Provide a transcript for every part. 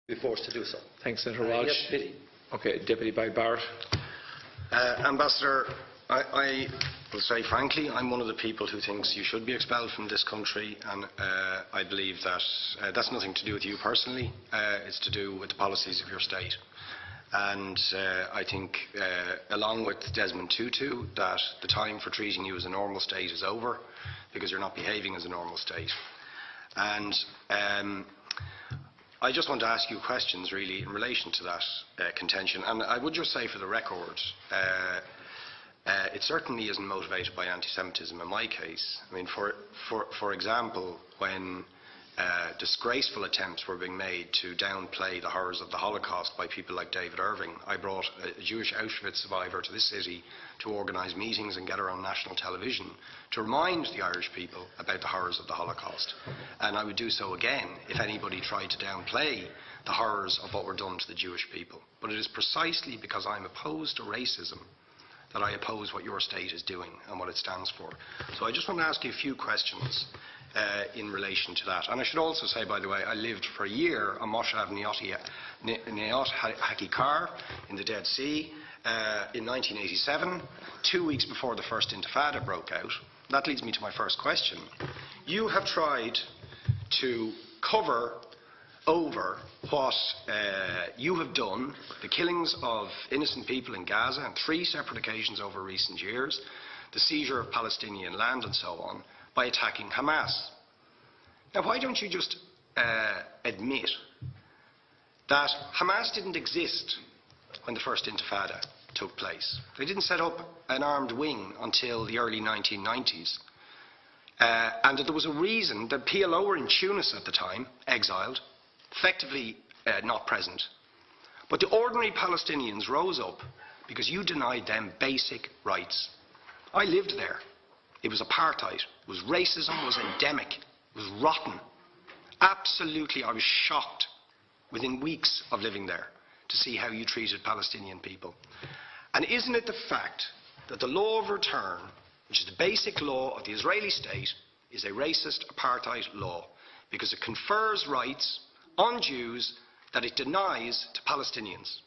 be forced to do so. Thanks, Senator Walsh. Yes, pity. Okay, Deputy Barrett. Ambassador, I will say frankly, I'm one of the people who thinks you should be expelled from this country, and I believe that that's nothing to do with you personally. It's to do with the policies of your state. And I think, along with Desmond Tutu, that the time for treating you as a normal state is over, because you're not behaving as a normal state. And I just want to ask you questions, really, in relation to that contention. And I would just say, for the record, it certainly isn't motivated by anti-Semitism in my case. I mean, for example, when disgraceful attempts were being made to downplay the horrors of the Holocaust by people like David Irving, I brought a Jewish Auschwitz survivor to this city to organise meetings and get her on national television to remind the Irish people about the horrors of the Holocaust. And I would do so again if anybody tried to downplay the horrors of what were done to the Jewish people. But it is precisely because I'm opposed to racism that I oppose what your state is doing and what it stands for. So I just want to ask you a few questions in relation to that. And I should also say, by the way, I lived for a year on Moshav Neot Hakikar in the Dead Sea in 1987, 2 weeks before the first Intifada broke out. That leads me to my first question. You have tried to cover over what you have done, the killings of innocent people in Gaza on 3 separate occasions over recent years, the seizure of Palestinian land and so on, by attacking Hamas. Now, why don't you just admit that Hamas didn't exist when the first Intifada took place? They didn't set up an armed wing until the early 1990s. And that there was a reason that PLO were in Tunis at the time, exiled, effectively not present. But the ordinary Palestinians rose up because you denied them basic rights. I lived there. It was apartheid. It was racism. It was endemic. It was rotten. Absolutely, I was shocked within weeks of living there to see how you treated Palestinian people. And isn't it the fact that the law of return, which is the basic law of the Israeli state, is a racist apartheid law because it confers rights on Jews that it denies to Palestinians?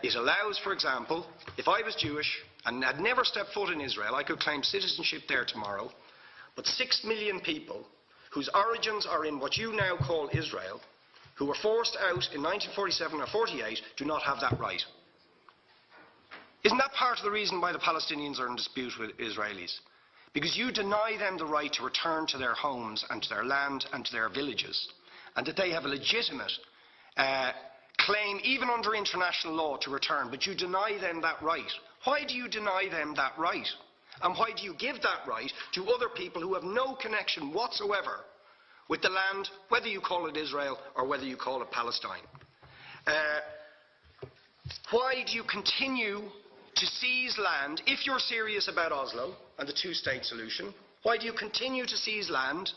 It allows, for example, if I was Jewish and had never stepped foot in Israel, I could claim citizenship there tomorrow, but 6 million people whose origins are in what you now call Israel, who were forced out in 1947 or 48, do not have that right. Isn't that part of the reason why the Palestinians are in dispute with Israelis? Because you deny them the right to return to their homes and to their land and to their villages, and that they have a legitimate claim, even under international law, to return, but you deny them that right. Why do you deny them that right? And why do you give that right to other people who have no connection whatsoever with the land, whether you call it Israel or whether you call it Palestine? Why do you continue to seize land, if you're serious about Oslo and the two-state solution? Why do you continue to seize land,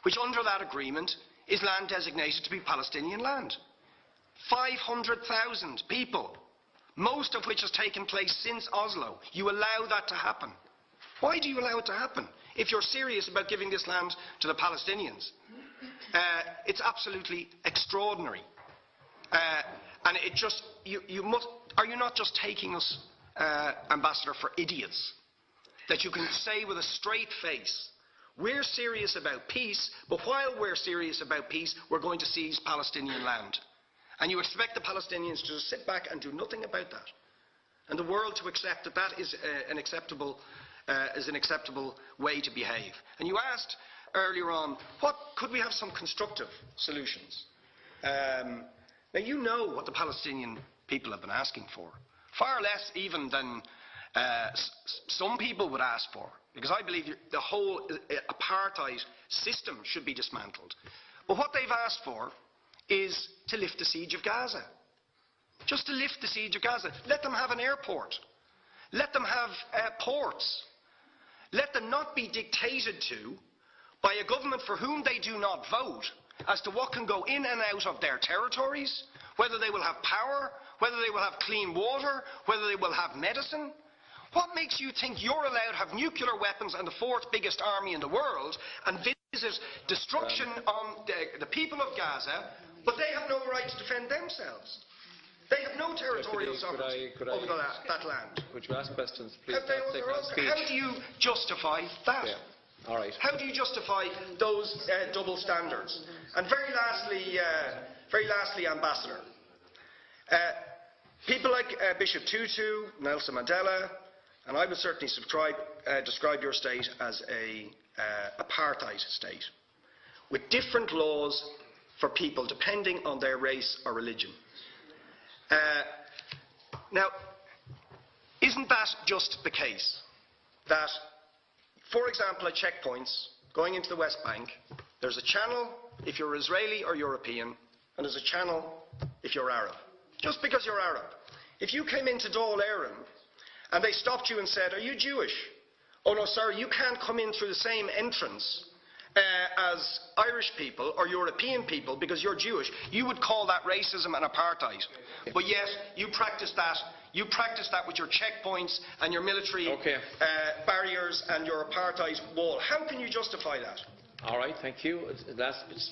which under that agreement is land designated to be Palestinian land? 500,000 people, most of which has taken place since Oslo. You allow that to happen. Why do you allow it to happen if you're serious about giving this land to the Palestinians? It's absolutely extraordinary. And it just, are you not just taking us, Ambassador, for idiots? That you can say with a straight face, we're serious about peace, but while we're serious about peace, we're going to seize Palestinian land. And you expect the Palestinians to just sit back and do nothing about that. And the world to accept that that is an acceptable way to behave. And you asked earlier on, could we have some constructive solutions? Now you know what the Palestinian people have been asking for. Far less even than some people would ask for. Because I believe the whole apartheid system should be dismantled. But what they've asked for is to lift the siege of Gaza. Just to lift the siege of Gaza. Let them have an airport. Let them have ports. Let them not be dictated to by a government for whom they do not vote as to what can go in and out of their territories, whether they will have power, whether they will have clean water, whether they will have medicine. What makes you think you're allowed to have nuclear weapons and the 4th biggest army in the world and visit destruction on the people of Gaza, but they have no right right to defend themselves. They have no territorial sovereignty over that land. Would you ask questions, please? How do you justify that? Yeah. All right. How do you justify those double standards? And very lastly, Ambassador, people like Bishop Tutu, Nelson Mandela, and I would certainly describe your state as a apartheid state, with different laws for people depending on their race or religion. Now, isn't that just the case that, for example, at checkpoints going into the West Bank, there's a channel if you're Israeli or European, and there's a channel if you're Arab, just because you're Arab. If you came into Dáil Éireann and they stopped you and said, "Are you Jewish?" "Oh no, sorry, you can't come in through the same entrance as Irish people or European people because you're Jewish," you would call that racism and apartheid. But yet, you practice that. You practice that with your checkpoints and your military barriers and your apartheid wall. How can you justify that? All right, thank you. Last